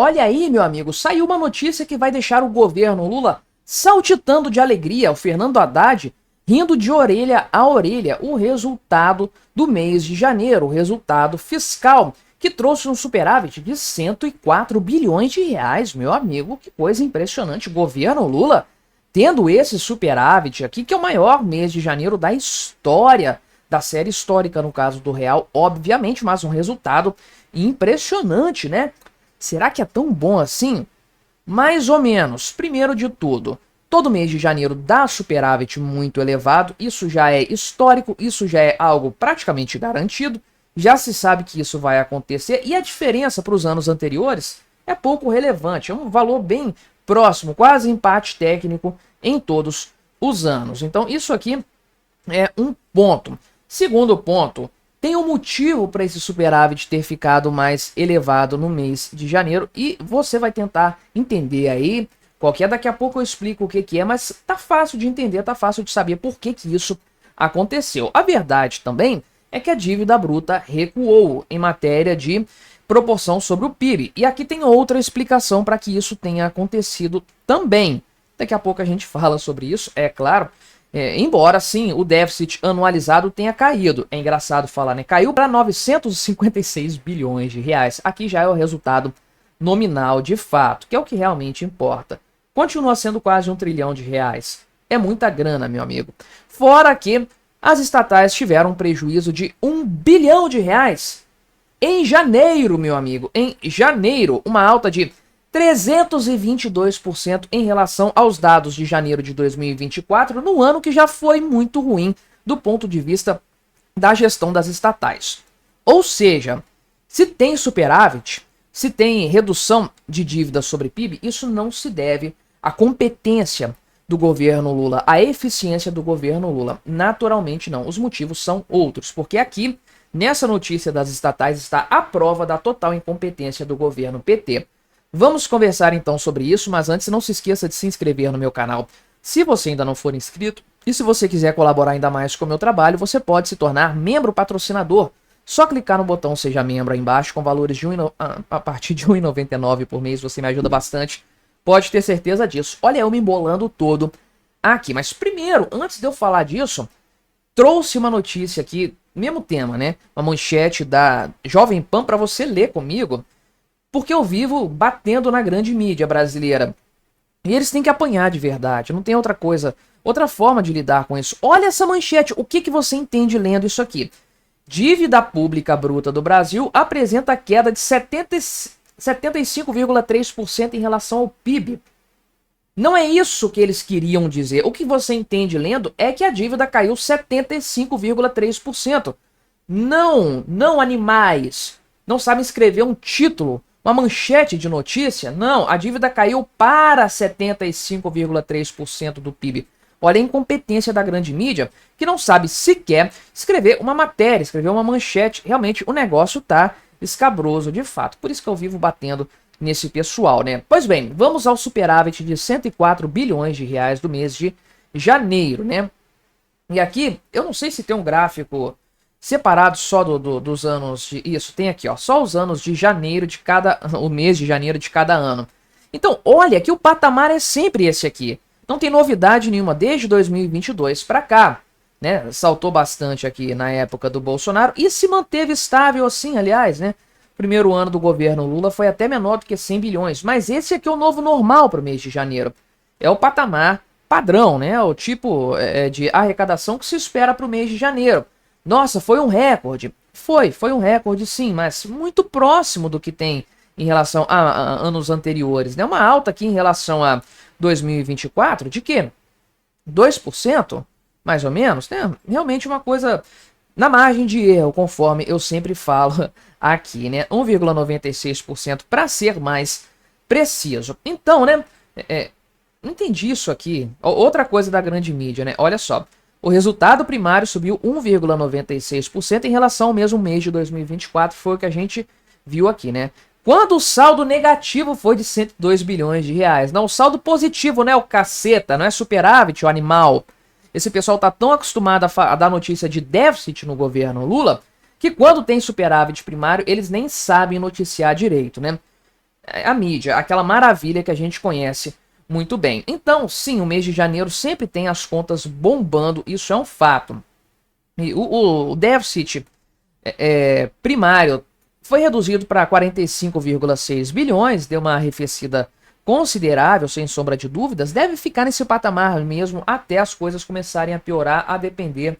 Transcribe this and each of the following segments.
Olha aí, meu amigo, saiu uma notícia que vai deixar o governo Lula saltitando de alegria. O Fernando Haddad rindo de orelha a orelha. O resultado do mês de janeiro, o resultado fiscal, que trouxe um superávit de 104 bilhões de reais, meu amigo. Que coisa impressionante. O governo Lula tendo esse superávit aqui, que é o maior mês de janeiro da história, da série histórica, no caso do real, obviamente, mas um resultado impressionante, né? Será que é tão bom assim? Mais ou menos. Primeiro de tudo, todo mês de janeiro dá superávit muito elevado, isso já é histórico, isso já é algo praticamente garantido, já se sabe que isso vai acontecer, e a diferença para os anos anteriores é pouco relevante, é um valor bem próximo, quase empate técnico em todos os anos. Então isso aqui é um ponto. Segundo ponto, tem um motivo para esse superávit ter ficado mais elevado no mês de janeiro e você vai tentar entender aí qual que é. Daqui a pouco eu explico o que que é, mas tá fácil de entender, tá fácil de saber por que que isso aconteceu. A verdade também é que a dívida bruta recuou em matéria de proporção sobre o PIB. E aqui tem outra explicação para que isso tenha acontecido também. Daqui a pouco a gente fala sobre isso, é claro. Embora, sim, o déficit anualizado tenha caído. É engraçado falar, né? Caiu para 956 bilhões de reais. Aqui já é o resultado nominal de fato, que é o que realmente importa. Continua sendo quase 1 trilhão de reais. É muita grana, meu amigo. Fora que as estatais tiveram um prejuízo de 1 bilhão de reais em janeiro, meu amigo. Em janeiro, uma alta de 322% em relação aos dados de janeiro de 2024, no ano que já foi muito ruim do ponto de vista da gestão das estatais. Ou seja, se tem superávit, se tem redução de dívida sobre PIB, isso não se deve à competência do governo Lula, à eficiência do governo Lula. Naturalmente não. Os motivos são outros, porque aqui, nessa notícia das estatais, está a prova da total incompetência do governo PT. Vamos conversar então sobre isso, mas antes não se esqueça de se inscrever no meu canal se você ainda não for inscrito. E se você quiser colaborar ainda mais com o meu trabalho, você pode se tornar membro patrocinador. Só clicar no botão Seja Membro aí embaixo, com valores de a partir de R$ 1,99 por mês, você me ajuda bastante. Pode ter certeza disso. Olha, eu me embolando todo aqui. Mas primeiro, antes de eu falar disso, trouxe uma notícia aqui, mesmo tema, né? Uma manchete da Jovem Pan para você ler comigo, porque eu vivo batendo na grande mídia brasileira. E eles têm que apanhar de verdade, não tem outra coisa, outra forma de lidar com isso. Olha essa manchete, o que que você entende lendo isso aqui? Dívida pública bruta do Brasil apresenta queda de 75,3% em relação ao PIB. Não é isso que eles queriam dizer. O que você entende lendo é que a dívida caiu 75,3%. Não animais. Não sabem escrever um título, uma manchete de notícia. Não, a dívida caiu para 75,3% do PIB. Olha a incompetência da grande mídia, que não sabe sequer escrever uma matéria, escrever uma manchete. Realmente o negócio tá escabroso de fato. Por isso que eu vivo batendo nesse pessoal, né? Pois bem, vamos ao superávit de 104 bilhões de reais do mês de janeiro, né? E aqui, eu não sei se tem um gráfico separado só dos anos de... Isso, tem aqui, ó, só os anos de janeiro de cada... O mês de janeiro de cada ano. Então, olha que o patamar é sempre esse aqui. Não tem novidade nenhuma desde 2022 para cá, né? Saltou bastante aqui na época do Bolsonaro e se manteve estável assim, aliás, né? Primeiro ano do governo Lula foi até menor do que 100 bilhões, mas esse aqui é o novo normal para o mês de janeiro. É o patamar padrão, né? O tipo de arrecadação que se espera para o mês de janeiro. Nossa, foi um recorde. Foi um recorde sim, mas muito próximo do que tem em relação a anos anteriores, né? Uma alta aqui em relação a 2024, de quê? 2%? Mais ou menos, né? Realmente uma coisa na margem de erro, conforme eu sempre falo aqui, né? 1,96% para ser mais preciso. Então, né? Entendi isso aqui. Outra coisa da grande mídia, né? Olha só. O resultado primário subiu 1,96% em relação ao mesmo mês de 2024, foi o que a gente viu aqui, né? Quando o saldo negativo foi de 102 bilhões de reais. Não, o saldo positivo, né? O caceta, não é superávit, o animal. Esse pessoal tá tão acostumado a dar notícia de déficit no governo Lula, que quando tem superávit primário, eles nem sabem noticiar direito, né? a mídia, aquela maravilha que a gente conhece muito bem. Então, sim, o mês de janeiro sempre tem as contas bombando, isso é um fato. E o déficit primário foi reduzido para 45,6 bilhões, deu uma arrefecida considerável, sem sombra de dúvidas, deve ficar nesse patamar mesmo até as coisas começarem a piorar, a depender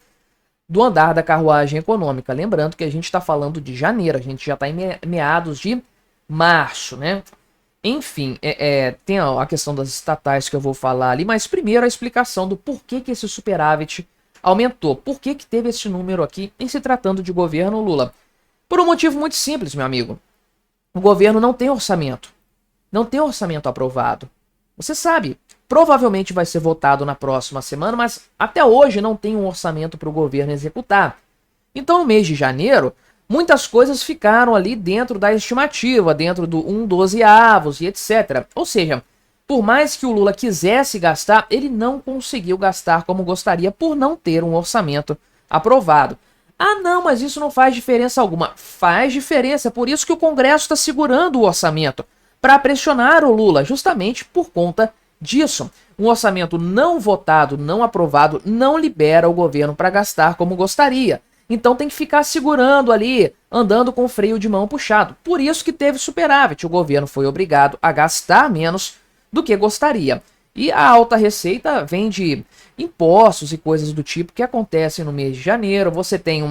do andar da carruagem econômica. Lembrando que a gente está falando de janeiro, a gente já está em meados de março, né? Enfim, tem a questão das estatais que eu vou falar ali, mas primeiro a explicação do porquê que esse superávit aumentou. Por que que teve esse número aqui em se tratando de governo Lula? Por um motivo muito simples, meu amigo. O governo não tem orçamento. Não tem orçamento aprovado. Você sabe, provavelmente vai ser votado na próxima semana, mas até hoje não tem um orçamento para o governo executar. Então, no mês de janeiro, muitas coisas ficaram ali dentro da estimativa, dentro do 1/12 e etc. Ou seja, por mais que o Lula quisesse gastar, ele não conseguiu gastar como gostaria por não ter um orçamento aprovado. Ah, não, mas isso não faz diferença alguma. Faz diferença, é por isso que o Congresso está segurando o orçamento, para pressionar o Lula, justamente por conta disso. Um orçamento não votado, não aprovado, não libera o governo para gastar como gostaria. Então tem que ficar segurando ali, andando com o freio de mão puxado. Por isso que teve superávit. O governo foi obrigado a gastar menos do que gostaria. E a alta receita vem de impostos e coisas do tipo que acontecem no mês de janeiro. Você tem um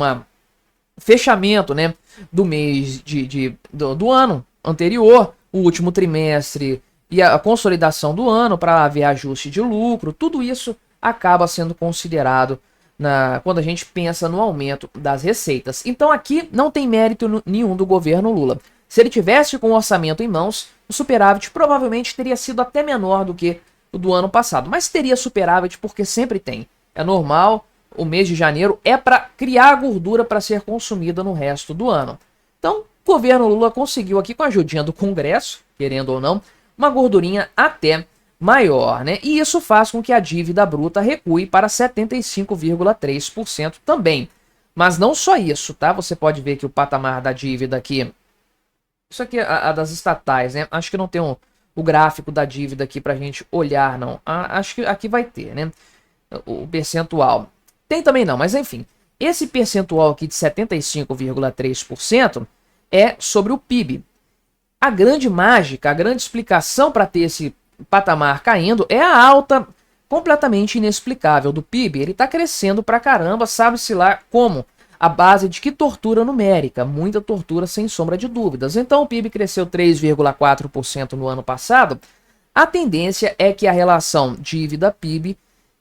fechamento, né, do mês do ano anterior, o último trimestre e a consolidação do ano para haver ajuste de lucro. Tudo isso acaba sendo considerado quando a gente pensa no aumento das receitas. Então aqui não tem mérito nenhum do governo Lula. Se ele tivesse com o orçamento em mãos, o superávit provavelmente teria sido até menor do que o do ano passado. Mas teria superávit porque sempre tem. É normal, o mês de janeiro é para criar gordura para ser consumida no resto do ano. Então, o governo Lula conseguiu aqui com a ajudinha do Congresso, querendo ou não, uma gordurinha até maior, né? E isso faz com que a dívida bruta recue para 75,3% também. Mas não só isso, tá? Você pode ver que o patamar da dívida aqui, isso aqui é a das estatais, né? Acho que não tem o gráfico da dívida aqui pra gente olhar, não. Acho que aqui vai ter, né? O percentual. Tem também não, mas enfim. Esse percentual aqui de 75,3% é sobre o PIB. A grande mágica, a grande explicação para ter esse patamar caindo é a alta completamente inexplicável do PIB. Ele está crescendo pra caramba, sabe-se lá como. A base de que tortura numérica, muita tortura sem sombra de dúvidas. Então o PIB cresceu 3,4% no ano passado. A tendência é que a relação dívida-PIB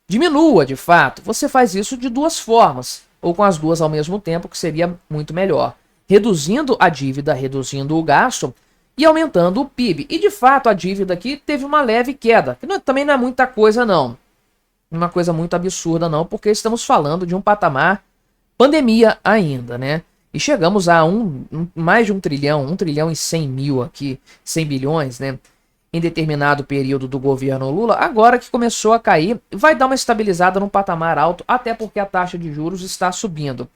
diminua de fato. Você faz isso de duas formas, ou com as duas ao mesmo tempo, que seria muito melhor. Reduzindo a dívida, reduzindo o gasto e aumentando o PIB. E de fato a dívida aqui teve uma leve queda, que também não é muita coisa não. Uma coisa muito absurda não, porque estamos falando de um patamar pandemia ainda, né? E chegamos a mais de 1 trilhão, 1 trilhão e 100 mil aqui, 100 bilhões, né? Em determinado período do governo Lula, agora que começou a cair, vai dar uma estabilizada num patamar alto, até porque a taxa de juros está subindo.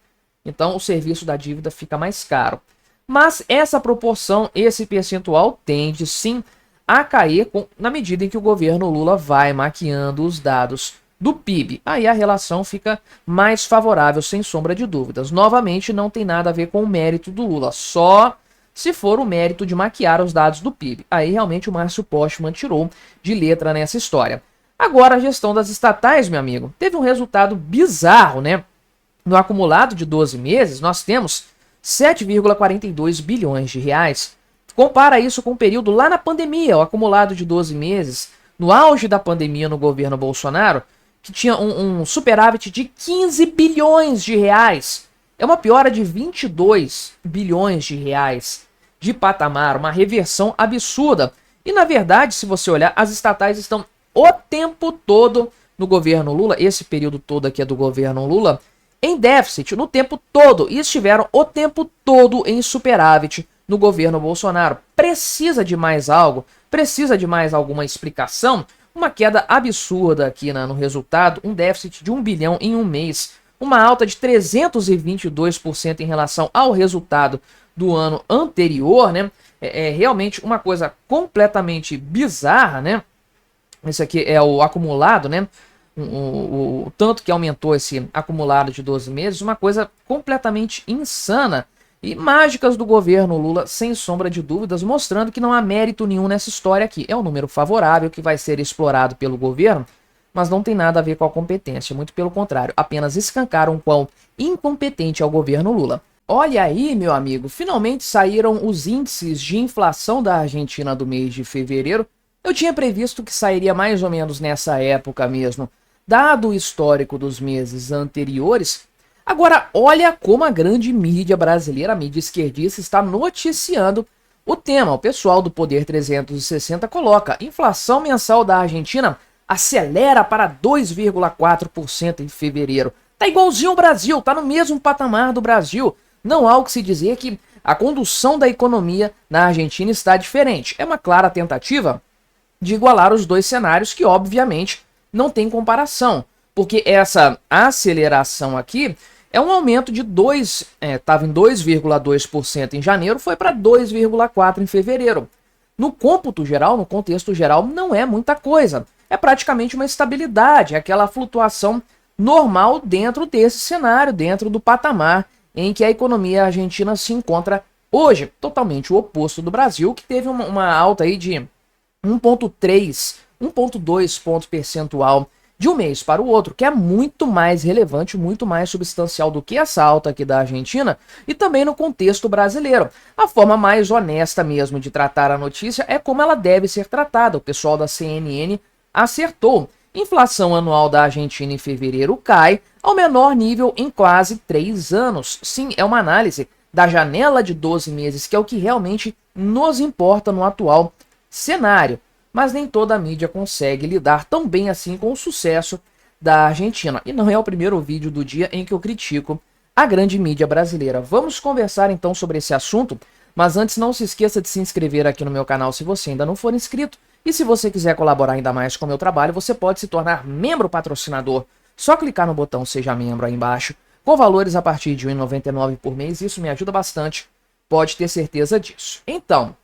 Então o serviço da dívida fica mais caro. Mas essa proporção, esse percentual tende sim a cair na medida em que o governo Lula vai maquiando os dados do PIB. Aí a relação fica mais favorável, sem sombra de dúvidas. Novamente, não tem nada a ver com o mérito do Lula, só se for o mérito de maquiar os dados do PIB. Aí realmente o Márcio Postman tirou de letra nessa história. Agora a gestão das estatais, meu amigo, teve um resultado bizarro, né? No acumulado de 12 meses, nós temos 7,42 bilhões de reais. Compara isso com o período lá na pandemia, o acumulado de 12 meses, no auge da pandemia no governo Bolsonaro, que tinha um superávit de 15 bilhões de reais. É uma piora de 22 bilhões de reais de patamar, uma reversão absurda. E na verdade, se você olhar, as estatais estão o tempo todo no governo Lula, esse período todo aqui é do governo Lula, em déficit no tempo todo, e estiveram o tempo todo em superávit no governo Bolsonaro. Precisa de mais algo? Precisa de mais alguma explicação? Uma queda absurda aqui no resultado, um déficit de 1 bilhão em um mês, uma alta de 322% em relação ao resultado do ano anterior, né? É realmente uma coisa completamente bizarra, né? Esse aqui é o acumulado, né? O tanto que aumentou esse acumulado de 12 meses, uma coisa completamente insana. E mágicas do governo Lula, sem sombra de dúvidas, mostrando que não há mérito nenhum nessa história aqui. É um número favorável que vai ser explorado pelo governo, mas não tem nada a ver com a competência, muito pelo contrário, apenas escancaram quão incompetente é o governo Lula. Olha aí, meu amigo, finalmente saíram os índices de inflação da Argentina do mês de fevereiro. Eu tinha previsto que sairia mais ou menos nessa época mesmo, dado o histórico dos meses anteriores. Agora, olha como a grande mídia brasileira, a mídia esquerdista, está noticiando o tema. O pessoal do Poder 360 coloca: inflação mensal da Argentina acelera para 2,4% em fevereiro. Tá igualzinho ao Brasil, tá no mesmo patamar do Brasil. Não há o que se dizer que a condução da economia na Argentina está diferente. É uma clara tentativa de igualar os dois cenários que, obviamente, não tem comparação. Porque essa aceleração aqui é um aumento de estava em 2,2% em janeiro, foi para 2,4% em fevereiro. No cômputo geral, no contexto geral, não é muita coisa. É praticamente uma estabilidade, aquela flutuação normal dentro desse cenário, dentro do patamar em que a economia argentina se encontra hoje. Totalmente o oposto do Brasil, que teve uma alta aí de 1,3, 1,2 ponto percentual de um mês para o outro, que é muito mais relevante, muito mais substancial do que essa alta aqui da Argentina, e também no contexto brasileiro. A forma mais honesta mesmo de tratar a notícia é como ela deve ser tratada. O pessoal da CNN acertou. Inflação anual da Argentina em fevereiro cai ao menor nível em quase 3 anos. Sim, é uma análise da janela de 12 meses, que é o que realmente nos importa no atual cenário. Mas nem toda a mídia consegue lidar tão bem assim com o sucesso da Argentina. E não é o primeiro vídeo do dia em que eu critico a grande mídia brasileira. Vamos conversar então sobre esse assunto, mas antes não se esqueça de se inscrever aqui no meu canal se você ainda não for inscrito. E se você quiser colaborar ainda mais com o meu trabalho, você pode se tornar membro patrocinador. Só clicar no botão Seja Membro aí embaixo, com valores a partir de R$ 1,99 por mês. Isso me ajuda bastante, pode ter certeza disso. Então,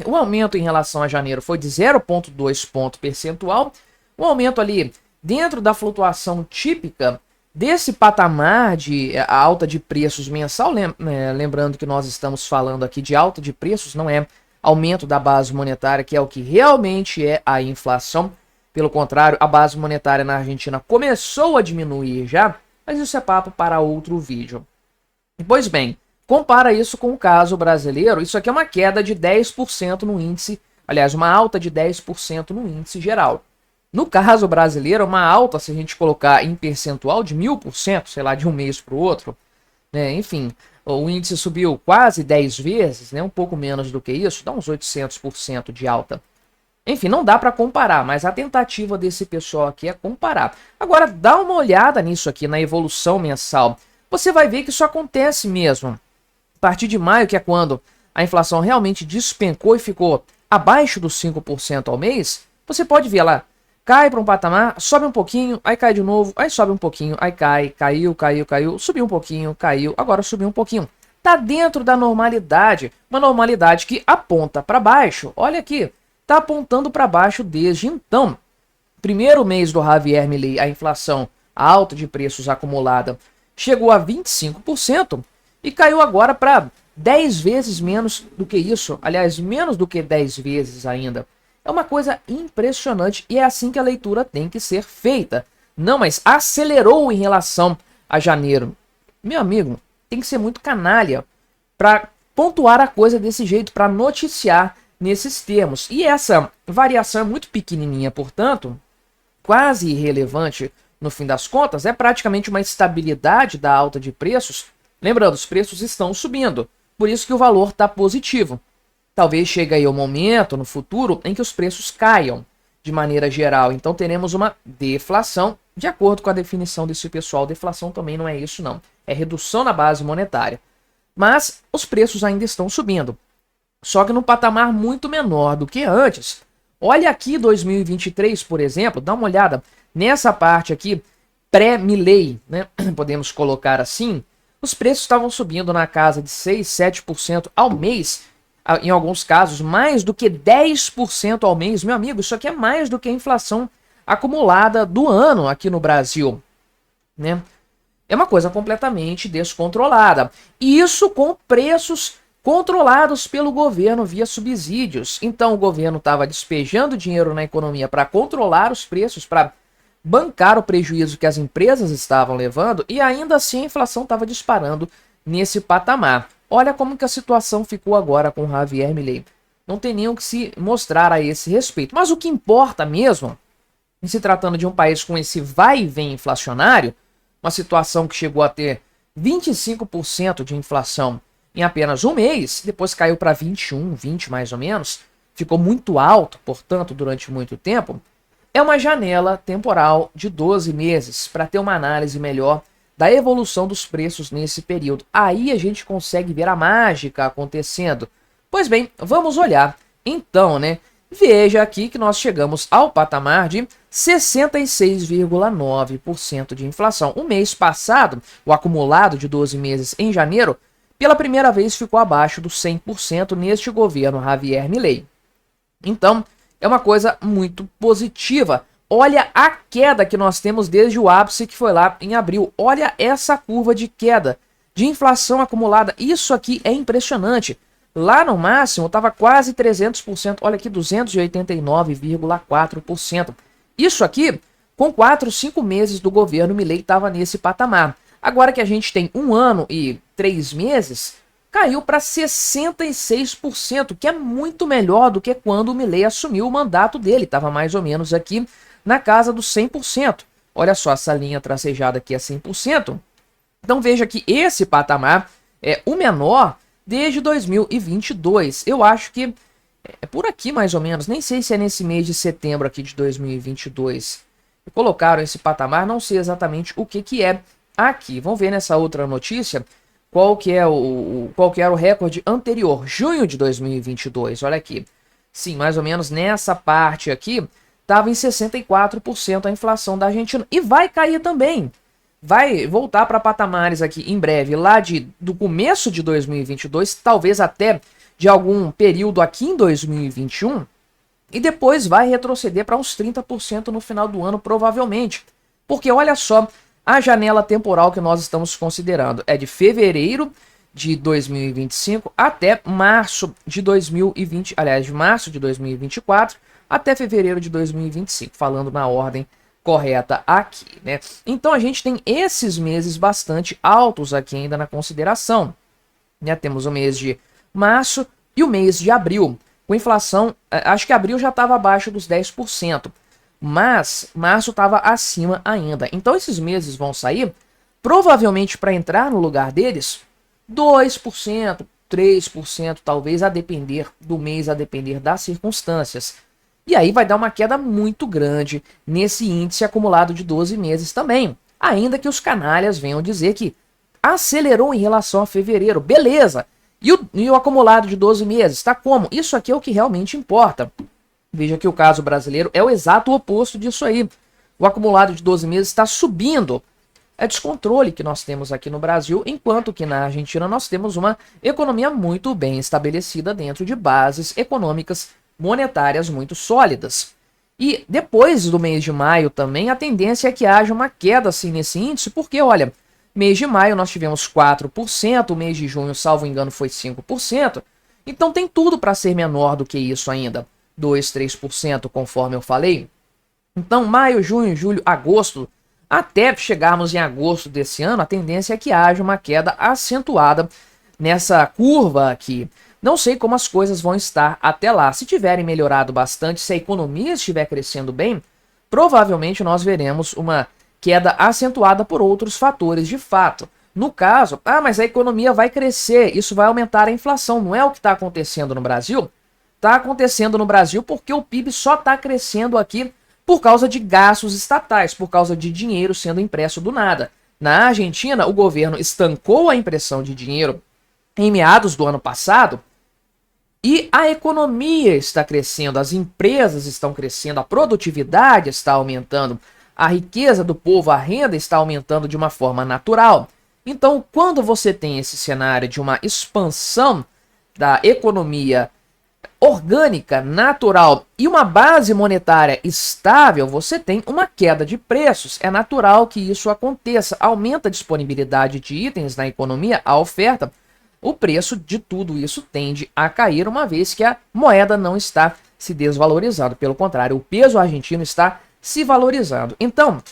o aumento em relação a janeiro foi de 0,2 ponto percentual. Um aumento ali dentro da flutuação típica desse patamar de alta de preços mensal. Lembrando que nós estamos falando aqui de alta de preços, não é aumento da base monetária, que é o que realmente é a inflação. Pelo contrário, a base monetária na Argentina começou a diminuir já, mas isso é papo para outro vídeo. Pois bem, compara isso com o caso brasileiro. Isso aqui é uma queda de 10% no índice, aliás, uma alta de 10% no índice geral. No caso brasileiro, uma alta, se a gente colocar em percentual, de 1000%, sei lá, de um mês para o outro, né? Enfim, o índice subiu quase 10 vezes, né? Um pouco menos do que isso, dá uns 800% de alta. Enfim, não dá para comparar, mas a tentativa desse pessoal aqui é comparar. Agora, dá uma olhada nisso aqui, na evolução mensal. Você vai ver que isso acontece mesmo. A partir de maio, que é quando a inflação realmente despencou e ficou abaixo dos 5% ao mês, você pode ver lá, cai para um patamar, sobe um pouquinho, aí cai de novo, aí sobe um pouquinho, aí caiu, subiu um pouquinho, caiu, agora subiu um pouquinho. Tá dentro da normalidade, uma normalidade que aponta para baixo. Olha aqui, tá apontando para baixo desde então. Primeiro mês do Javier Milei, a inflação, a alta de preços acumulada, chegou a 25% e caiu agora para 10 vezes menos do que isso. Aliás, menos do que 10 vezes ainda. É uma coisa impressionante e é assim que a leitura tem que ser feita. Não, mas acelerou em relação a janeiro. Meu amigo, tem que ser muito canalha para pontuar a coisa desse jeito, para noticiar nesses termos. E essa variação é muito pequenininha, portanto, quase irrelevante no fim das contas. É praticamente uma estabilidade da alta de preços. Lembrando, os preços estão subindo, por isso que o valor está positivo. Talvez chegue aí o momento no futuro em que os preços caiam de maneira geral. Então teremos uma deflação, de acordo com a definição desse pessoal. Deflação também não é isso não, é redução na base monetária. Mas os preços ainda estão subindo, só que num patamar muito menor do que antes. Olha aqui 2023, por exemplo, dá uma olhada nessa parte aqui, pré-Milei, né? Podemos colocar assim. Os preços estavam subindo na casa de 6, 7% ao mês. em alguns casos, mais do que 10% ao mês. Meu amigo, isso aqui é mais do que a inflação acumulada do ano aqui no Brasil, né? É uma coisa completamente descontrolada. E isso com preços controlados pelo governo via subsídios. Então o governo estava despejando dinheiro na economia para controlar os preços, para bancar o prejuízo que as empresas estavam levando, e ainda assim a inflação estava disparando nesse patamar. Olha como que a situação ficou agora com Javier Milei. Não tem nem o que se mostrar a esse respeito. Mas o que importa mesmo, em se tratando de um país com esse vai e vem inflacionário, uma situação que chegou a ter 25% de inflação em apenas um mês, depois caiu para 21, 20 mais ou menos, ficou muito alto, portanto, durante muito tempo, é uma janela temporal de 12 meses para ter uma análise melhor da evolução dos preços nesse período. Aí a gente consegue ver a mágica acontecendo. Pois bem, vamos olhar então, né? Veja aqui que nós chegamos ao patamar de 66,9% de inflação. O mês passado, o acumulado de 12 meses em janeiro, pela primeira vez ficou abaixo dos 100% neste governo Javier Milei. Então, é uma coisa muito positiva. Olha a queda que nós temos desde o ápice que foi lá em abril. Olha essa curva de queda de inflação acumulada. Isso aqui é impressionante. Lá no máximo estava quase 300%. Olha aqui, 289,4%. Isso aqui, com 4, 5 meses do governo Milei, estava nesse patamar. Agora que a gente tem 1 ano e 3 meses, caiu para 66%, que é muito melhor do que quando o Milei assumiu o mandato dele. Estava mais ou menos aqui na casa dos 100%. Olha só, essa linha tracejada aqui é 100%. Então veja que esse patamar é o menor desde 2022. Eu acho que é por aqui mais ou menos, nem sei se é nesse mês de setembro aqui de 2022. Colocaram esse patamar, não sei exatamente o que é aqui. Vamos ver nessa outra notícia qual que era o recorde anterior, junho de 2022. Olha aqui. Sim, mais ou menos nessa parte aqui, estava em 64% a inflação da Argentina. E vai cair também. Vai voltar para patamares aqui em breve, lá do começo de 2022, talvez até de algum período aqui em 2021, e depois vai retroceder para uns 30% no final do ano, provavelmente. Porque olha só, a janela temporal que nós estamos considerando é de fevereiro de 2025 até março de 2020, aliás, de março de 2024 até fevereiro de 2025, falando na ordem correta aqui, né? Então a gente tem esses meses bastante altos aqui ainda na consideração, né? Temos o mês de março e o mês de abril, com inflação, acho que abril já estava abaixo dos 10%, mas março estava acima ainda. Então esses meses vão sair, provavelmente para entrar no lugar deles, 2%, 3%, talvez, a depender do mês, a depender das circunstâncias. E aí vai dar uma queda muito grande nesse índice acumulado de 12 meses também. Ainda que os canalhas venham dizer que acelerou em relação a fevereiro. Beleza! E o acumulado de 12 meses? Tá como? Isso aqui é o que realmente importa. Veja que o caso brasileiro é o exato oposto disso aí. O acumulado de 12 meses está subindo. É descontrole que nós temos aqui no Brasil, enquanto que na Argentina nós temos uma economia muito bem estabelecida dentro de bases econômicas monetárias muito sólidas. E depois do mês de maio também a tendência é que haja uma queda assim nesse índice, porque olha, mês de maio nós tivemos 4%, o mês de junho, salvo engano, foi 5%, então tem tudo para ser menor do que isso ainda, 2, 3%, conforme eu falei. Então maio, junho, julho, agosto, até chegarmos em agosto desse ano, a tendência é que haja uma queda acentuada nessa curva aqui. Não sei como as coisas vão estar até lá. Se tiverem melhorado bastante, se a economia estiver crescendo bem, provavelmente nós veremos uma queda acentuada por outros fatores de fato. No caso, mas a economia vai crescer, isso vai aumentar a inflação. Não é o que está acontecendo no Brasil? Está acontecendo no Brasil porque o PIB só está crescendo aqui por causa de gastos estatais, por causa de dinheiro sendo impresso do nada. Na Argentina, o governo estancou a impressão de dinheiro em meados do ano passado, e a economia está crescendo, as empresas estão crescendo, a produtividade está aumentando, a riqueza do povo, a renda está aumentando de uma forma natural. Então, quando você tem esse cenário de uma expansão da economia orgânica, natural e uma base monetária estável, você tem uma queda de preços. É natural que isso aconteça. Aumenta a disponibilidade de itens na economia, a oferta, o preço de tudo isso tende a cair, uma vez que a moeda não está se desvalorizando. Pelo contrário, o peso argentino está se valorizando. Então,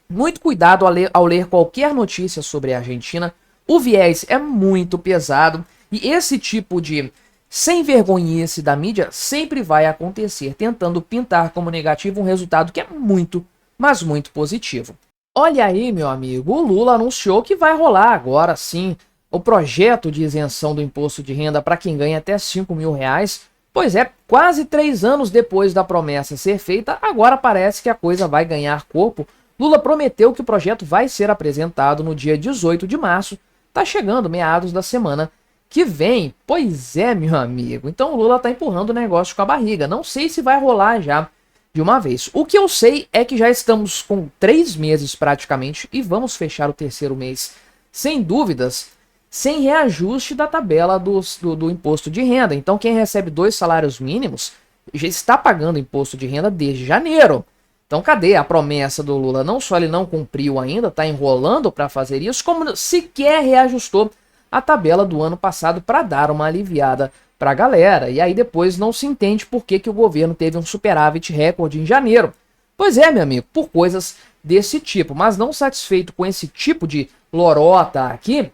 muito cuidado ao ler qualquer notícia sobre a Argentina. O viés é muito pesado e esse tipo de sem vergonhice da mídia sempre vai acontecer, tentando pintar como negativo um resultado que é muito, mas muito positivo. Olha aí, meu amigo, o Lula anunciou que vai rolar agora sim o projeto de isenção do imposto de renda para quem ganha até 5 mil reais. Pois é, quase 3 anos depois da promessa ser feita, agora parece que a coisa vai ganhar corpo. Lula prometeu que o projeto vai ser apresentado no dia 18 de março, tá chegando meados da semana que vem. Pois é, meu amigo, então o Lula tá empurrando o negócio com a barriga, não sei se vai rolar já de uma vez. O que eu sei é que já estamos com 3 meses praticamente e vamos fechar o terceiro mês, sem dúvidas, sem reajuste da tabela do imposto de renda. Então quem recebe 2 salários mínimos já está pagando imposto de renda desde janeiro. Então cadê a promessa do Lula? Não só ele não cumpriu ainda, está enrolando para fazer isso, como sequer reajustou a tabela do ano passado para dar uma aliviada para a galera. E aí depois não se entende por que o governo teve um superávit recorde em janeiro. Pois é, meu amigo, por coisas desse tipo. Mas não satisfeito com esse tipo de lorota aqui,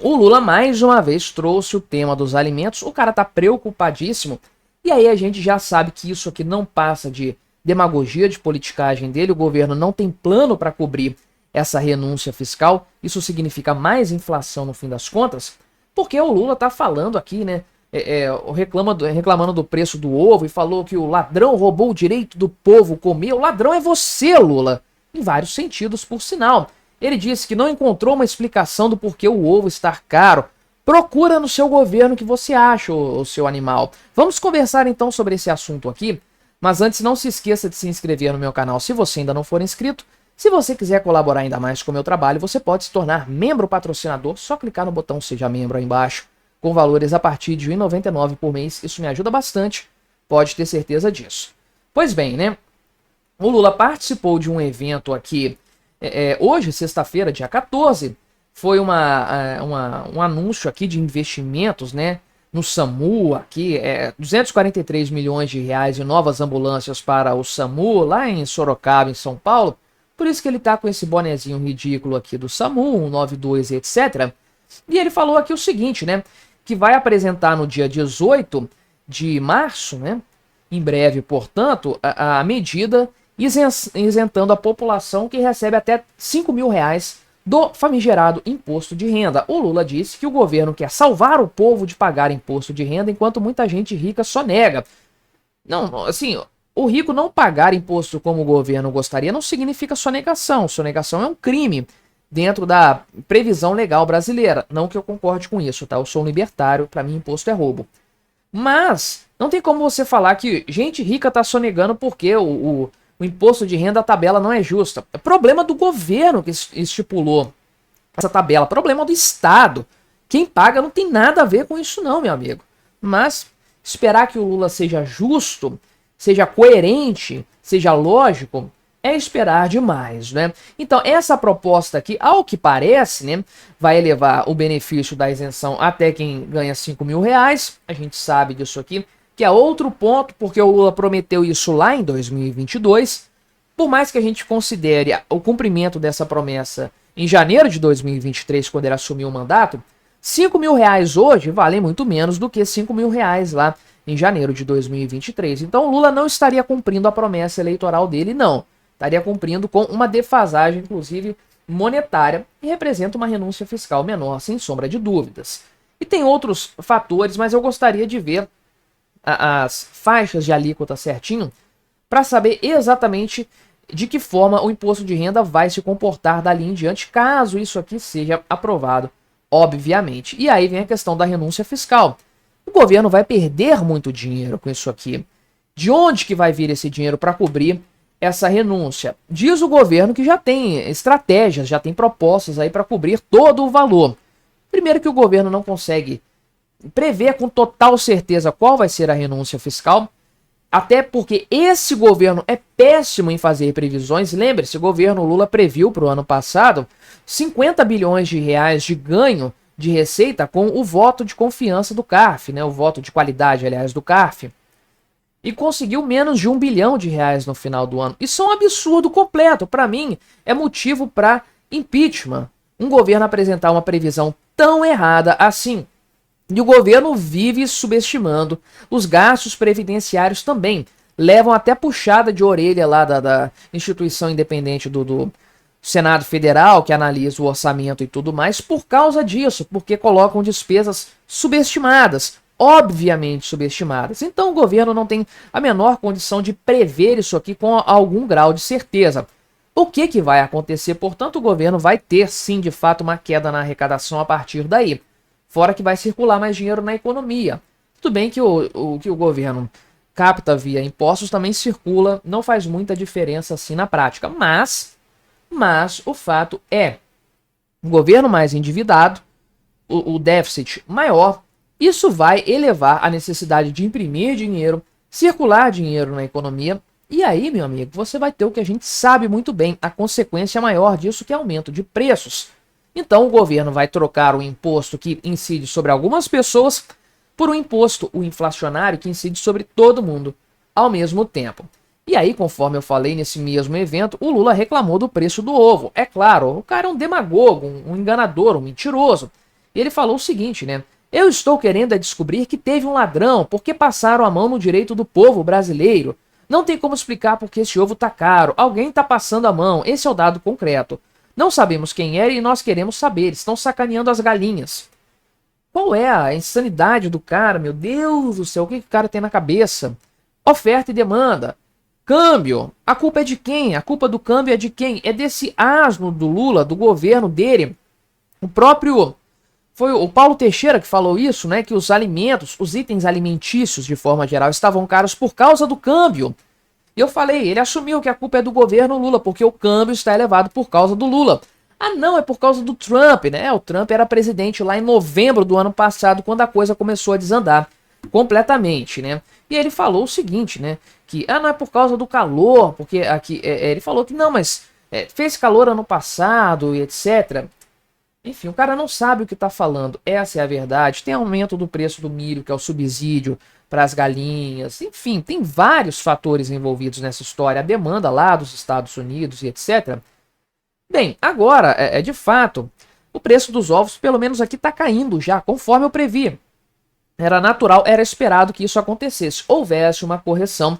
o Lula mais uma vez trouxe o tema dos alimentos. O cara tá preocupadíssimo. E aí a gente já sabe que isso aqui não passa de demagogia, de politicagem dele. O governo não tem plano para cobrir essa renúncia fiscal. Isso significa mais inflação no fim das contas. Porque o Lula tá falando aqui, né? Reclamando do preço do ovo e falou que o ladrão roubou o direito do povo comer. O ladrão é você, Lula. Em vários sentidos, por sinal. Ele disse que não encontrou uma explicação do porquê o ovo estar caro. Procura no seu governo o que você acha, o seu animal. Vamos conversar então sobre esse assunto aqui. Mas antes, não se esqueça de se inscrever no meu canal se você ainda não for inscrito. Se você quiser colaborar ainda mais com o meu trabalho, você pode se tornar membro patrocinador. Só clicar no botão Seja Membro aí embaixo, com valores a partir de R$ 1,99 por mês. Isso me ajuda bastante, pode ter certeza disso. Pois bem, né? O Lula participou de um evento aqui hoje, sexta-feira, dia 14, foi um anúncio aqui de investimentos, né, no SAMU, aqui, 243 milhões de reais em novas ambulâncias para o SAMU, lá em Sorocaba, em São Paulo. Por isso que ele tá com esse bonezinho ridículo aqui do SAMU, 192, etc. E ele falou aqui o seguinte, né, que vai apresentar no dia 18 de março, né, em breve, portanto, a medida isentando a população que recebe até 5 mil reais do famigerado imposto de renda. O Lula disse que o governo quer salvar o povo de pagar imposto de renda, enquanto muita gente rica só nega. Não, assim, o rico não pagar imposto como o governo gostaria não significa sonegação. Sonegação é um crime dentro da previsão legal brasileira. Não que eu concorde com isso, tá? Eu sou um libertário, para mim imposto é roubo. Mas não tem como você falar que gente rica tá sonegando porque o imposto de renda, a tabela não é justa. É problema do governo que estipulou essa tabela. Problema do Estado. Quem paga não tem nada a ver com isso não, meu amigo. Mas esperar que o Lula seja justo, seja coerente, seja lógico, é esperar demais, né? Então, essa proposta aqui, ao que parece, né, vai elevar o benefício da isenção até quem ganha 5 mil reais. A gente sabe disso aqui, que é outro ponto, porque o Lula prometeu isso lá em 2022. Por mais que a gente considere o cumprimento dessa promessa em janeiro de 2023, quando ele assumiu o mandato, 5 mil reais hoje valem muito menos do que 5 mil reais lá em janeiro de 2023. Então o Lula não estaria cumprindo a promessa eleitoral dele, não. Estaria cumprindo com uma defasagem, inclusive monetária, e representa uma renúncia fiscal menor, sem sombra de dúvidas. E tem outros fatores, mas eu gostaria de ver as faixas de alíquota certinho para saber exatamente de que forma o imposto de renda vai se comportar dali em diante, caso isso aqui seja aprovado, obviamente. E aí vem a questão da renúncia fiscal. O governo vai perder muito dinheiro com isso aqui. De onde que vai vir esse dinheiro para cobrir essa renúncia? Diz o governo que já tem estratégias, já tem propostas aí para cobrir todo o valor. Primeiro que o governo não consegue prever com total certeza qual vai ser a renúncia fiscal, até porque esse governo é péssimo em fazer previsões. Lembre-se, o governo Lula previu para o ano passado 50 bilhões de reais de ganho de receita com o voto de confiança do CARF, né, o voto de qualidade, aliás, do CARF, e conseguiu menos de 1 bilhão de reais no final do ano. Isso é um absurdo completo. Para mim, é motivo para impeachment. Um governo apresentar uma previsão tão errada assim. E o governo vive subestimando os gastos previdenciários também. Levam até puxada de orelha lá da instituição independente do Senado Federal, que analisa o orçamento e tudo mais, por causa disso, porque colocam despesas subestimadas, obviamente subestimadas. Então o governo não tem a menor condição de prever isso aqui com algum grau de certeza. O que vai acontecer? Portanto, o governo vai ter sim, de fato, uma queda na arrecadação a partir daí. Fora que vai circular mais dinheiro na economia. Tudo bem que o que o governo capta via impostos também circula, não faz muita diferença assim na prática. Mas o fato é, um governo mais endividado, o déficit maior, isso vai elevar a necessidade de imprimir dinheiro, circular dinheiro na economia. E aí, meu amigo, você vai ter o que a gente sabe muito bem, a consequência maior disso, que é aumento de preços. Então o governo vai trocar o imposto que incide sobre algumas pessoas por um imposto, o inflacionário, que incide sobre todo mundo ao mesmo tempo. E aí, conforme eu falei nesse mesmo evento, o Lula reclamou do preço do ovo. É claro, o cara é um demagogo, um enganador, um mentiroso. E ele falou o seguinte, né? Eu estou querendo descobrir que teve um ladrão, porque passaram a mão no direito do povo brasileiro. Não tem como explicar porque esse ovo tá caro. Alguém tá passando a mão. Esse é o dado concreto. Não sabemos quem era e nós queremos saber. Estão sacaneando as galinhas. Qual é a insanidade do cara? Meu Deus do céu, o que o cara tem na cabeça? Oferta e demanda. Câmbio. A culpa é de quem? A culpa do câmbio é de quem? É desse asno do Lula, do governo dele. O próprio... Foi o Paulo Teixeira que falou isso, né? Que os alimentos, os itens alimentícios, de forma geral, estavam caros por causa do câmbio. E eu falei, ele assumiu que a culpa é do governo Lula, porque o câmbio está elevado por causa do Lula. Ah, não, é por causa do Trump, né? O Trump era presidente lá em novembro do ano passado, quando a coisa começou a desandar completamente, né? E ele falou o seguinte, né? Que, não é por causa do calor, porque aqui... ele falou que não, mas fez calor ano passado e etc. Enfim, o cara não sabe o que está falando. Essa é a verdade. Tem aumento do preço do milho, que é o subsídio para as galinhas. Enfim, tem vários fatores envolvidos nessa história. A demanda lá dos Estados Unidos e etc. Bem, agora, de fato, o preço dos ovos, pelo menos aqui, está caindo já, conforme eu previ. Era natural, era esperado que isso acontecesse. Houvesse uma correção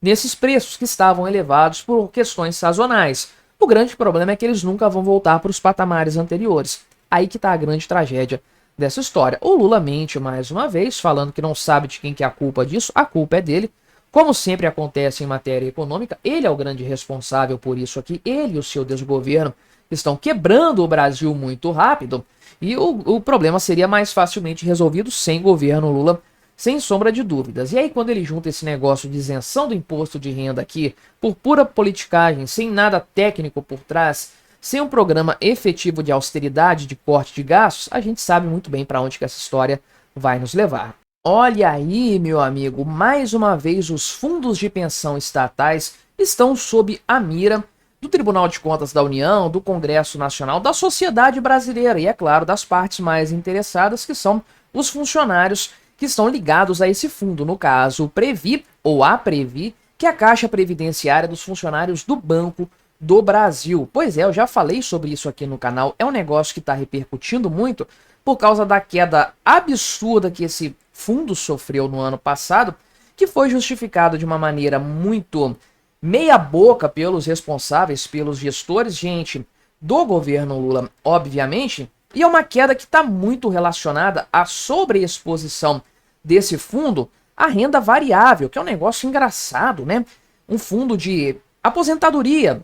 nesses preços que estavam elevados por questões sazonais. O grande problema é que eles nunca vão voltar para os patamares anteriores. Aí que está a grande tragédia dessa história. O Lula mente mais uma vez, falando que não sabe de quem que é a culpa disso. A culpa é dele. Como sempre acontece em matéria econômica, ele é o grande responsável por isso aqui. Ele e o seu desgoverno estão quebrando o Brasil muito rápido. E o problema seria mais facilmente resolvido sem governo Lula, sem sombra de dúvidas. E aí quando ele junta esse negócio de isenção do imposto de renda aqui, por pura politicagem, sem nada técnico por trás, sem um programa efetivo de austeridade, de corte de gastos, a gente sabe muito bem para onde que essa história vai nos levar. Olha aí, meu amigo, mais uma vez os fundos de pensão estatais estão sob a mira do Tribunal de Contas da União, do Congresso Nacional, da sociedade brasileira e, é claro, das partes mais interessadas, que são os funcionários que estão ligados a esse fundo, no caso, o Previ, ou a Previ, que é a Caixa Previdenciária dos Funcionários do Banco do Brasil. Pois é, eu já falei sobre isso aqui no canal, é um negócio que está repercutindo muito por causa da queda absurda que esse fundo sofreu no ano passado, que foi justificado de uma maneira muito meia boca pelos responsáveis, pelos gestores, gente, do governo Lula, obviamente. E é uma queda que está muito relacionada à sobreexposição desse fundo à renda variável, que é um negócio engraçado, né? Um fundo de aposentadoria,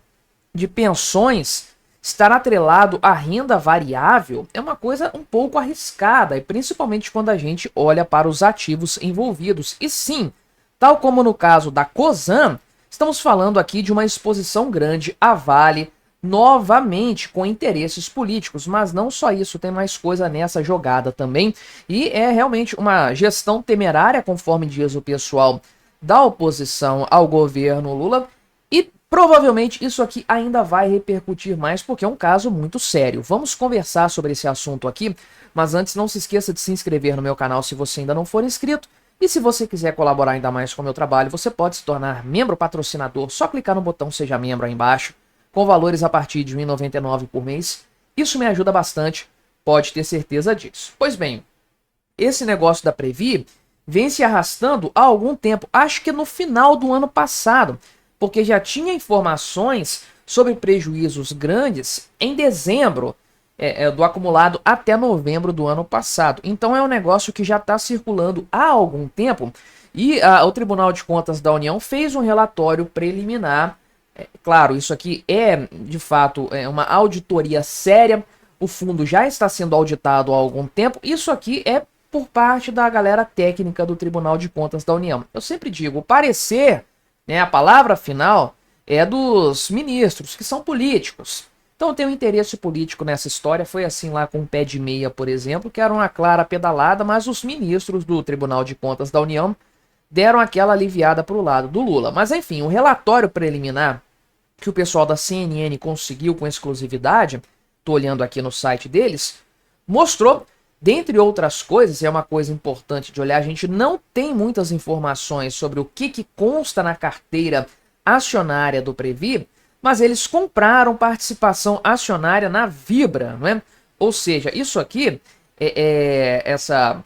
de pensões, estar atrelado à renda variável é uma coisa um pouco arriscada, e principalmente quando a gente olha para os ativos envolvidos. E sim, tal como no caso da Cosan, estamos falando aqui de uma exposição grande a Vale, novamente com interesses políticos. Mas não só isso, tem mais coisa nessa jogada também. E é realmente uma gestão temerária, conforme diz o pessoal da oposição ao governo Lula. E provavelmente isso aqui ainda vai repercutir mais, porque é um caso muito sério. Vamos conversar sobre esse assunto aqui, mas antes não se esqueça de se inscrever no meu canal se você ainda não for inscrito. E se você quiser colaborar ainda mais com o meu trabalho, você pode se tornar membro patrocinador, só clicar no botão Seja Membro aí embaixo, com valores a partir de R$ 1,99 por mês. Isso me ajuda bastante, pode ter certeza disso. Pois bem, esse negócio da Previ vem se arrastando há algum tempo, acho que no final do ano passado, porque já tinha informações sobre prejuízos grandes em dezembro do acumulado até novembro do ano passado. Então é um negócio que já está circulando há algum tempo e o Tribunal de Contas da União fez um relatório preliminar. Claro, isso aqui é de fato uma auditoria séria, o fundo já está sendo auditado há algum tempo, isso aqui é por parte da galera técnica do Tribunal de Contas da União. Eu sempre digo, o parecer, a palavra final é dos ministros, que são políticos. Então tem um interesse político nessa história, foi assim lá com o pé de meia, por exemplo, que era uma clara pedalada, mas os ministros do Tribunal de Contas da União deram aquela aliviada para o lado do Lula. Mas enfim, o relatório preliminar que o pessoal da CNN conseguiu com exclusividade, estou olhando aqui no site deles, mostrou, dentre outras coisas, é uma coisa importante de olhar, a gente não tem muitas informações sobre o que consta na carteira acionária do Previ, mas eles compraram participação acionária na Vibra, não é? Ou seja, isso aqui, essa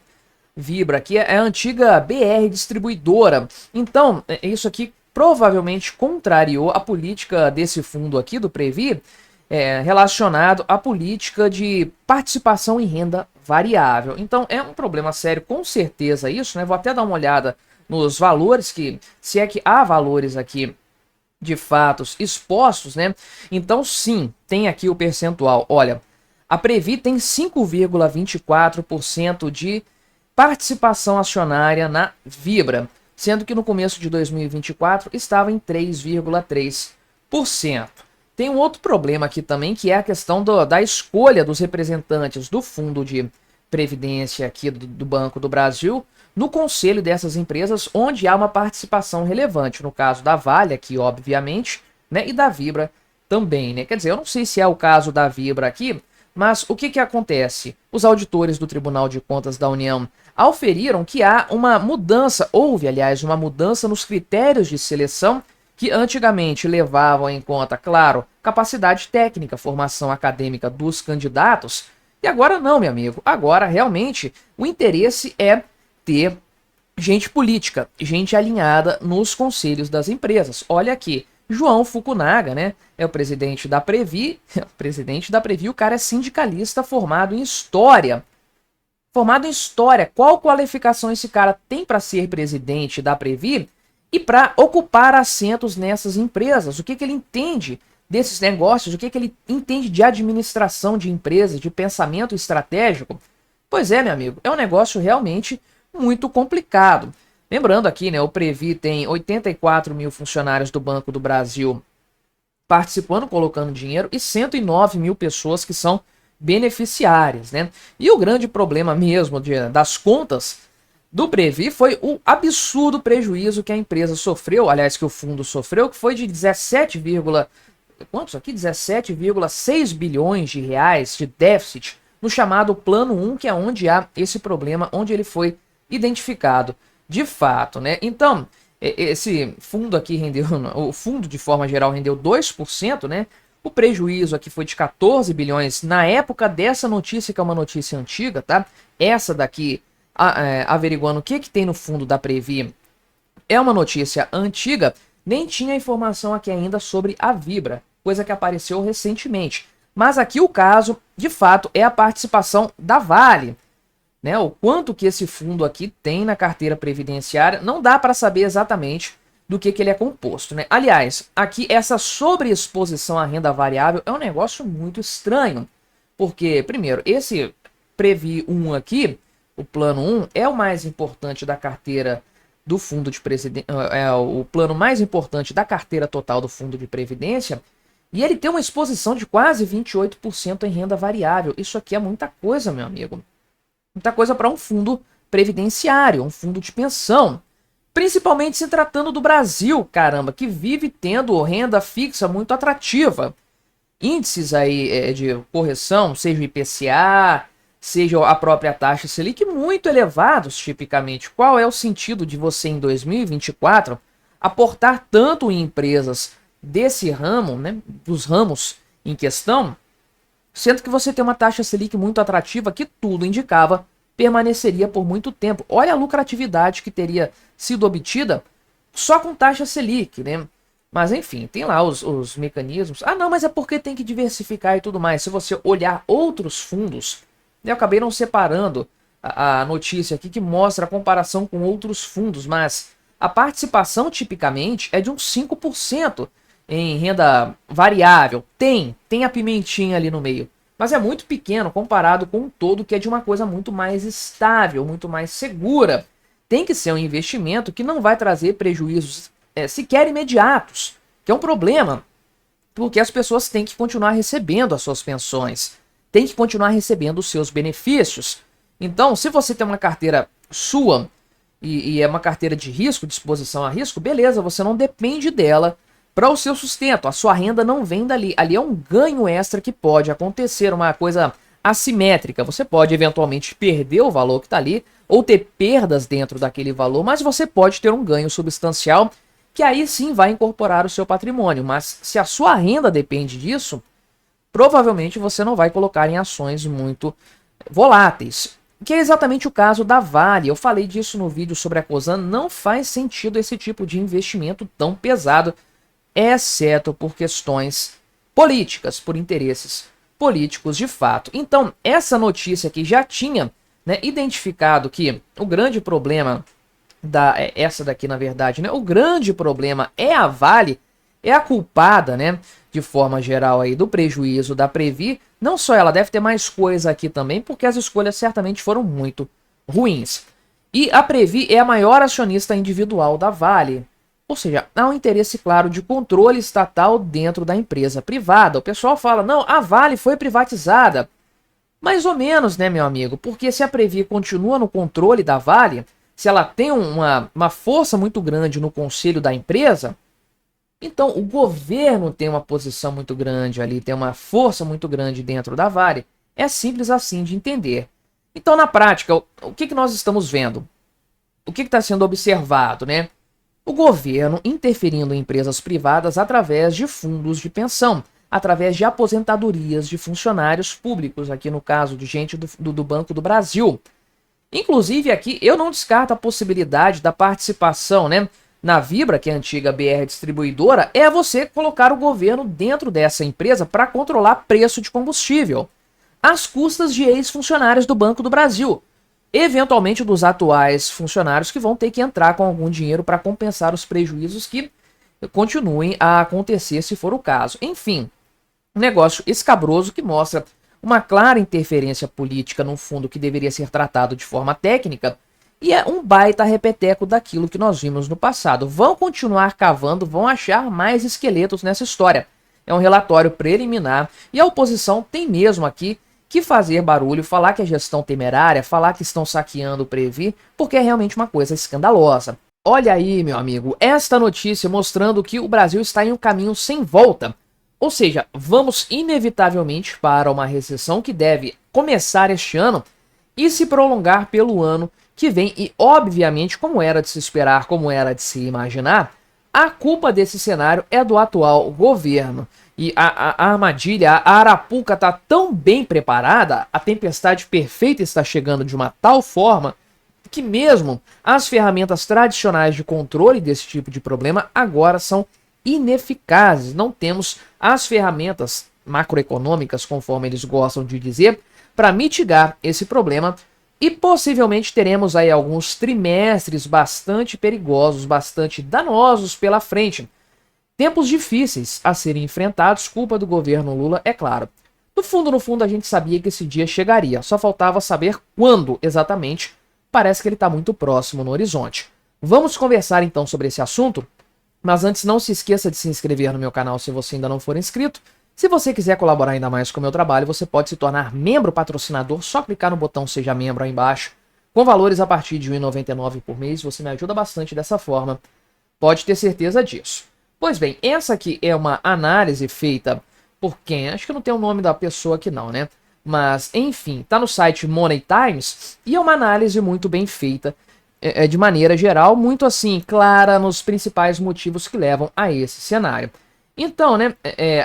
Vibra aqui é a antiga BR Distribuidora. Então, isso aqui provavelmente contrariou a política desse fundo aqui, do Previ, relacionado à política de participação em renda variável. Então, é um problema sério, com certeza isso, né? Vou até dar uma olhada nos valores, se é que há valores aqui de fatos expostos, né? Então sim, tem aqui o percentual. Olha, a Previ tem 5,24% de participação acionária na Vibra, sendo que no começo de 2024 estava em 3,3%. Tem um outro problema aqui também, que é a questão da escolha dos representantes do Fundo de Previdência aqui do Banco do Brasil no conselho dessas empresas onde há uma participação relevante, no caso da Vale aqui, obviamente, né, e da Vibra também, né? Quer dizer, eu não sei se é o caso da Vibra aqui, mas o que acontece? Os auditores do Tribunal de Contas da União auferiram que há uma mudança, houve, aliás, uma mudança nos critérios de seleção que antigamente levavam em conta, claro, capacidade técnica, formação acadêmica dos candidatos, e agora não, meu amigo. Agora, realmente, o interesse é ter gente política, gente alinhada nos conselhos das empresas. Olha aqui, João Fukunaga, né, é o presidente da Previ, o cara é sindicalista formado em História. Qual qualificação esse cara tem para ser presidente da Previ e para ocupar assentos nessas empresas? O que ele entende desses negócios? O que ele entende de administração de empresas, de pensamento estratégico? Pois é, meu amigo, é um negócio realmente muito complicado. Lembrando aqui, né, o Previ tem 84 mil funcionários do Banco do Brasil participando, colocando dinheiro, e 109 mil pessoas que são beneficiárias, né? E o grande problema mesmo das contas do Previ foi o absurdo prejuízo que a empresa sofreu, aliás, que o fundo sofreu, que foi de 17,6 bilhões de reais de déficit no chamado Plano 1, que é onde há esse problema, onde ele foi identificado de fato, né? Então, esse fundo aqui rendeu, o fundo de forma geral rendeu 2%, né? O prejuízo aqui foi de 14 bilhões na época dessa notícia, que é uma notícia antiga, tá? Essa daqui, averiguando o que tem no fundo da Previ, é uma notícia antiga, nem tinha informação aqui ainda sobre a Vibra, coisa que apareceu recentemente. Mas aqui o caso, de fato, é a participação da Vale, né? O quanto que esse fundo aqui tem na carteira previdenciária, não dá para saber exatamente do que ele é composto, né? Aliás, aqui essa sobreexposição à renda variável é um negócio muito estranho, porque, primeiro, esse Previ 1 aqui, o plano 1, é o mais importante da carteira do fundo de previdência, é o plano mais importante da carteira total do fundo de previdência, E ele tem uma exposição de quase 28% em renda variável. Isso aqui é muita coisa, meu amigo. Muita coisa para um fundo previdenciário, um fundo de pensão. Principalmente se tratando do Brasil, caramba, que vive tendo renda fixa muito atrativa. Índices aí de correção, seja o IPCA, seja a própria taxa Selic, muito elevados tipicamente. Qual é o sentido de você em 2024 aportar tanto em empresas desse ramo, né, dos ramos em questão, sendo que você tem uma taxa Selic muito atrativa que tudo indicava permaneceria por muito tempo. Olha a lucratividade que teria sido obtida só com taxa Selic, né? Mas enfim, tem lá os mecanismos. Ah, não, mas é porque tem que diversificar e tudo mais. Se você olhar outros fundos, eu acabei não separando a notícia aqui que mostra a comparação com outros fundos, mas a participação tipicamente é de uns 5% em renda variável. Tem a pimentinha ali no meio, mas é muito pequeno comparado com o todo, que é de uma coisa muito mais estável, muito mais segura. Tem que ser um investimento que não vai trazer prejuízos sequer imediatos, que é um problema, porque as pessoas têm que continuar recebendo as suas pensões, têm que continuar recebendo os seus benefícios. Então, se você tem uma carteira sua e é uma carteira de risco, de exposição a risco, beleza, você não depende dela para o seu sustento, a sua renda não vem dali. Ali é um ganho extra que pode acontecer, uma coisa assimétrica. Você pode eventualmente perder o valor que está ali, ou ter perdas dentro daquele valor, mas você pode ter um ganho substancial, que aí sim vai incorporar o seu patrimônio. Mas se a sua renda depende disso, provavelmente você não vai colocar em ações muito voláteis. Que é exatamente o caso da Vale. Eu falei disso no vídeo sobre a Cosan. Não faz sentido esse tipo de investimento tão pesado, exceto por questões políticas, por interesses políticos de fato. Então, essa notícia aqui já tinha, né, identificado que o grande problema essa daqui, na verdade, né, o grande problema é a Vale, é a culpada, né, de forma geral aí do prejuízo da Previ. Não só ela, deve ter mais coisa aqui também, porque as escolhas certamente foram muito ruins. E a Previ é a maior acionista individual da Vale. Ou seja, há um interesse claro de controle estatal dentro da empresa privada. O pessoal fala, não, a Vale foi privatizada. Mais ou menos, né, meu amigo? Porque se a Previ continua no controle da Vale, se ela tem uma força muito grande no conselho da empresa, então o governo tem uma posição muito grande ali, tem uma força muito grande dentro da Vale. É simples assim de entender. Então, na prática, o que nós estamos vendo? O que está sendo observado, né? O governo interferindo em empresas privadas através de fundos de pensão, através de aposentadorias de funcionários públicos, aqui no caso de gente do Banco do Brasil. Inclusive aqui eu não descarto a possibilidade da participação, né, na Vibra, que é a antiga BR Distribuidora, é você colocar o governo dentro dessa empresa para controlar preço de combustível, às custas de ex-funcionários do Banco do Brasil. Eventualmente dos atuais funcionários que vão ter que entrar com algum dinheiro para compensar os prejuízos que continuem a acontecer se for o caso. Enfim, um negócio escabroso que mostra uma clara interferência política num fundo que deveria ser tratado de forma técnica e é um baita repeteco daquilo que nós vimos no passado. Vão continuar cavando, vão achar mais esqueletos nessa história. É um relatório preliminar e a oposição tem mesmo aqui que fazer barulho, falar que é gestão temerária, falar que estão saqueando o Previ, porque é realmente uma coisa escandalosa. Olha aí, meu amigo, esta notícia mostrando que o Brasil está em um caminho sem volta. Ou seja, vamos inevitavelmente para uma recessão que deve começar este ano e se prolongar pelo ano que vem. E, obviamente, como era de se esperar, como era de se imaginar, a culpa desse cenário é do atual governo. E a armadilha, a arapuca está tão bem preparada, a tempestade perfeita está chegando de uma tal forma que mesmo as ferramentas tradicionais de controle desse tipo de problema agora são ineficazes. Não temos as ferramentas macroeconômicas, conforme eles gostam de dizer, para mitigar esse problema e possivelmente teremos aí alguns trimestres bastante perigosos, bastante danosos pela frente. Tempos difíceis a serem enfrentados, culpa do governo Lula, é claro. No fundo, a gente sabia que esse dia chegaria, só faltava saber quando exatamente. Parece que ele está muito próximo no horizonte. Vamos conversar então sobre esse assunto? Mas antes, não se esqueça de se inscrever no meu canal se você ainda não for inscrito. Se você quiser colaborar ainda mais com o meu trabalho, você pode se tornar membro patrocinador, só clicar no botão Seja Membro aí embaixo, com valores a partir de R$ 1,99 por mês, você me ajuda bastante dessa forma, pode ter certeza disso. Pois bem, essa aqui é uma análise feita por quem? Acho que não tem o nome da pessoa aqui não, né? Mas, enfim, tá no site Money Times e é uma análise muito bem feita, de maneira geral, muito assim, clara nos principais motivos que levam a esse cenário. Então, né,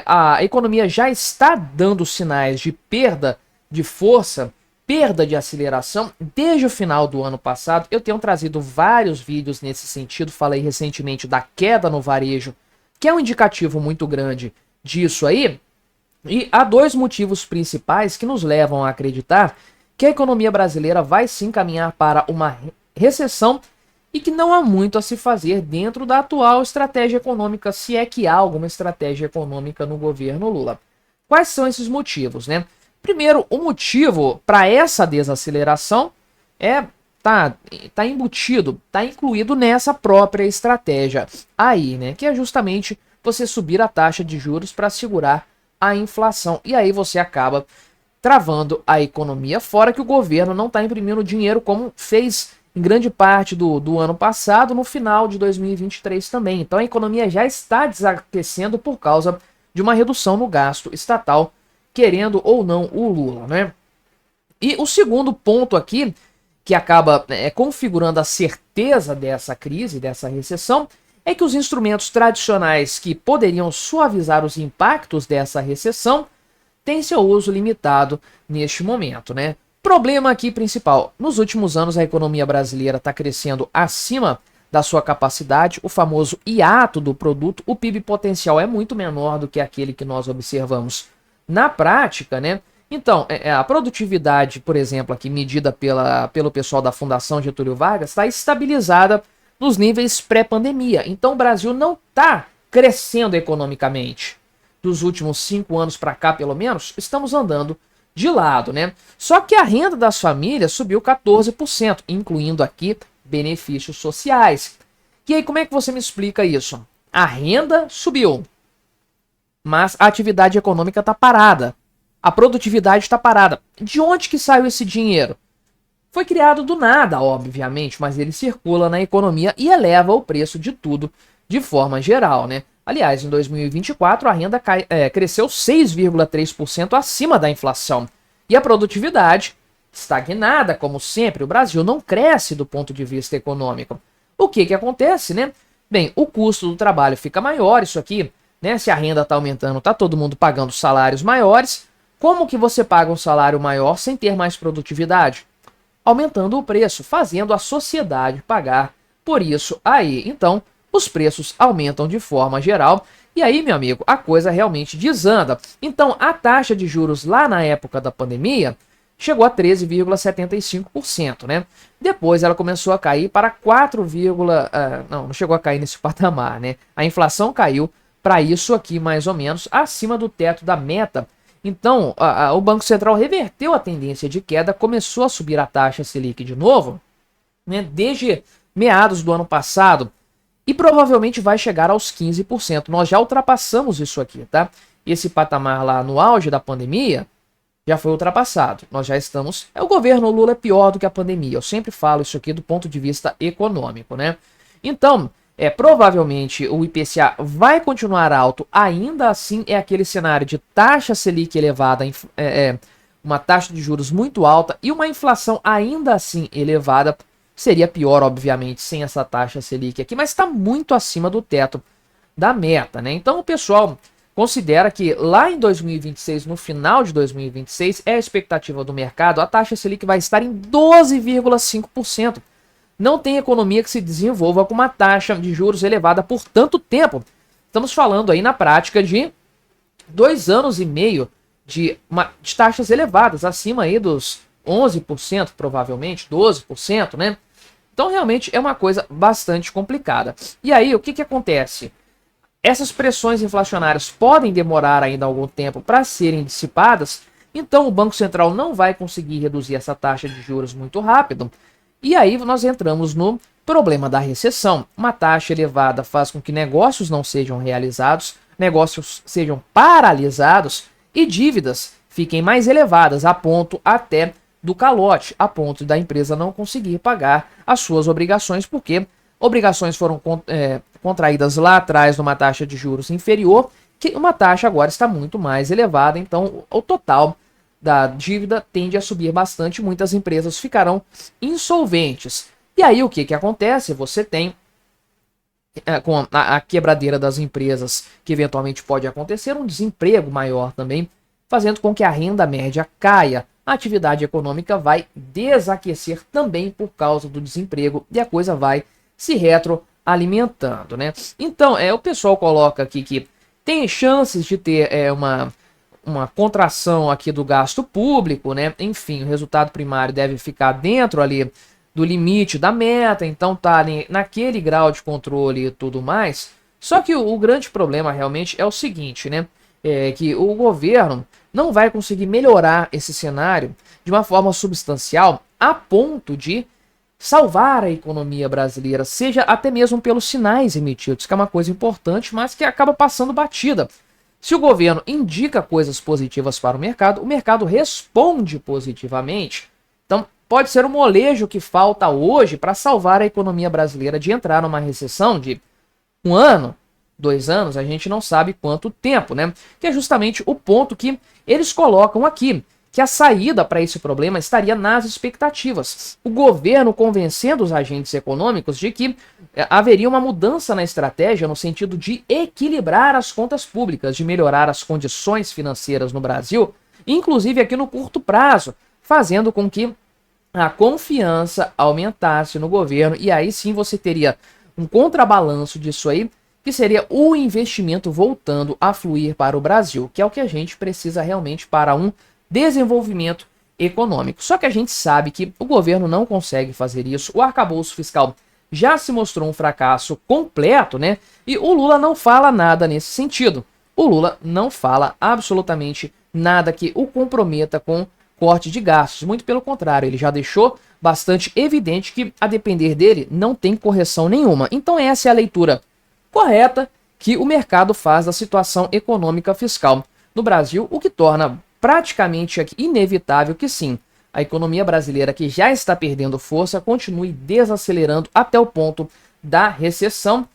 a economia já está dando sinais de perda de força, perda de aceleração desde o final do ano passado. Eu tenho trazido vários vídeos nesse sentido, falei recentemente da queda no varejo, que é um indicativo muito grande disso aí. E há dois motivos principais que nos levam a acreditar que a economia brasileira vai se encaminhar para uma recessão e que não há muito a se fazer dentro da atual estratégia econômica, se é que há alguma estratégia econômica no governo Lula. Quais são esses motivos, né? Primeiro, o motivo para essa desaceleração tá embutido, tá incluído nessa própria estratégia aí, né? Que é justamente você subir a taxa de juros para segurar a inflação. E aí você acaba travando a economia, fora que o governo não está imprimindo dinheiro como fez em grande parte do ano passado, no final de 2023 também. Então a economia já está desaquecendo por causa de uma redução no gasto estatal, querendo ou não o Lula, né? E o segundo ponto aqui, que acaba configurando a certeza dessa crise, dessa recessão, é que os instrumentos tradicionais que poderiam suavizar os impactos dessa recessão têm seu uso limitado neste momento, né? Problema aqui principal, nos últimos anos a economia brasileira está crescendo acima da sua capacidade, o famoso hiato do produto, o PIB potencial é muito menor do que aquele que nós observamos na prática, né? Então, a produtividade, por exemplo, aqui medida pelo pessoal da Fundação Getúlio Vargas, está estabilizada nos níveis pré-pandemia. Então o Brasil não está crescendo economicamente. Dos últimos 5 anos para cá, pelo menos, estamos andando de lado, né? Só que a renda das famílias subiu 14%, incluindo aqui benefícios sociais. E aí, como é que você me explica isso? A renda subiu, mas a atividade econômica está parada. A produtividade está parada. De onde que saiu esse dinheiro? Foi criado do nada, obviamente, mas ele circula na economia e eleva o preço de tudo de forma geral, né? Aliás, em 2024 a renda cresceu 6,3% acima da inflação e a produtividade estagnada, como sempre. O Brasil não cresce do ponto de vista econômico. O que acontece, né? Bem, o custo do trabalho fica maior, isso aqui, né? Se a renda está aumentando, está todo mundo pagando salários maiores. Como que você paga um salário maior sem ter mais produtividade? Aumentando o preço, fazendo a sociedade pagar por isso aí. Então, os preços aumentam de forma geral e aí, meu amigo, a coisa realmente desanda. Então, a taxa de juros lá na época da pandemia chegou a 13,75%, né? Depois ela começou a cair para 4, não chegou a cair nesse patamar, né? A inflação caiu para isso aqui, mais ou menos, acima do teto da meta. Então, o Banco Central reverteu a tendência de queda, começou a subir a taxa Selic de novo, né, desde meados do ano passado, e provavelmente vai chegar aos 15%. Nós já ultrapassamos isso aqui, tá? Esse patamar lá no auge da pandemia já foi ultrapassado. Nós já estamos... O governo Lula é pior do que a pandemia. Eu sempre falo isso aqui do ponto de vista econômico, né? Então... provavelmente o IPCA vai continuar alto, ainda assim é aquele cenário de taxa Selic elevada, uma taxa de juros muito alta e uma inflação ainda assim elevada. Seria pior, obviamente, sem essa taxa Selic aqui, mas está muito acima do teto da meta, né? Então o pessoal considera que lá em 2026, no final de 2026, é a expectativa do mercado, a taxa Selic vai estar em 12,5%. Não tem economia que se desenvolva com uma taxa de juros elevada por tanto tempo. Estamos falando aí na prática de 2 anos e meio de taxas elevadas, acima aí dos 11%, provavelmente, 12%, né? Então realmente é uma coisa bastante complicada. E aí o que acontece? Essas pressões inflacionárias podem demorar ainda algum tempo para serem dissipadas, então o Banco Central não vai conseguir reduzir essa taxa de juros muito rápido. E aí nós entramos no Problema da recessão: uma taxa elevada faz com que negócios não sejam realizados, negócios sejam paralisados e dívidas fiquem mais elevadas, a ponto até do calote, a ponto da empresa não conseguir pagar as suas obrigações, porque obrigações foram contraídas lá atrás numa taxa de juros inferior, que uma taxa agora está muito mais elevada, então o total da dívida tende a subir bastante, muitas empresas ficarão insolventes. E aí o que acontece? Você tem com a quebradeira das empresas, que eventualmente pode acontecer, um desemprego maior também, fazendo com que a renda média caia. A atividade econômica vai desaquecer também por causa do desemprego e a coisa vai se retroalimentando, né? Então, o pessoal coloca aqui que tem chances de ter uma contração aqui do gasto público, né? Enfim, o resultado primário deve ficar dentro ali do limite da meta, então tá naquele grau de controle e tudo mais. Só que o grande problema realmente é o seguinte, né? Que o governo não vai conseguir melhorar esse cenário de uma forma substancial a ponto de salvar a economia brasileira, seja até mesmo pelos sinais emitidos, que é uma coisa importante, mas que acaba passando batida. Se o governo indica coisas positivas para o mercado responde positivamente. Então, pode ser um molejo que falta hoje para salvar a economia brasileira de entrar numa recessão de 1 ano, 2 anos, a gente não sabe quanto tempo, né? Que é justamente o ponto que eles colocam aqui, que a saída para esse problema estaria nas expectativas. O governo convencendo os agentes econômicos de que haveria uma mudança na estratégia no sentido de equilibrar as contas públicas, de melhorar as condições financeiras no Brasil, inclusive aqui no curto prazo, fazendo com que a confiança aumentasse no governo, e aí sim você teria um contrabalanço disso aí, que seria o investimento voltando a fluir para o Brasil, que é o que a gente precisa realmente para um desenvolvimento econômico. Só que a gente sabe que o governo não consegue fazer isso, o arcabouço fiscal já se mostrou um fracasso completo, né? E o Lula não fala nada nesse sentido. O Lula não fala absolutamente nada que o comprometa com corte de gastos. Muito pelo contrário, ele já deixou bastante evidente que, a depender dele, não tem correção nenhuma. Então essa é a leitura correta que o mercado faz da situação econômica fiscal no Brasil, o que torna praticamente inevitável que sim, a economia brasileira, que já está perdendo força, continue desacelerando até o ponto da recessão,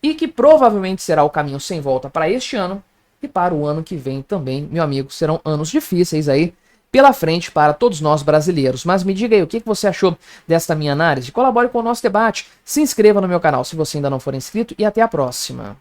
e que provavelmente será o caminho sem volta para este ano e para o ano que vem também, meu amigo. Serão anos difíceis aí pela frente para todos nós brasileiros. Mas me diga aí o que você achou desta minha análise, colabore com o nosso debate, se inscreva no meu canal se você ainda não for inscrito e até a próxima.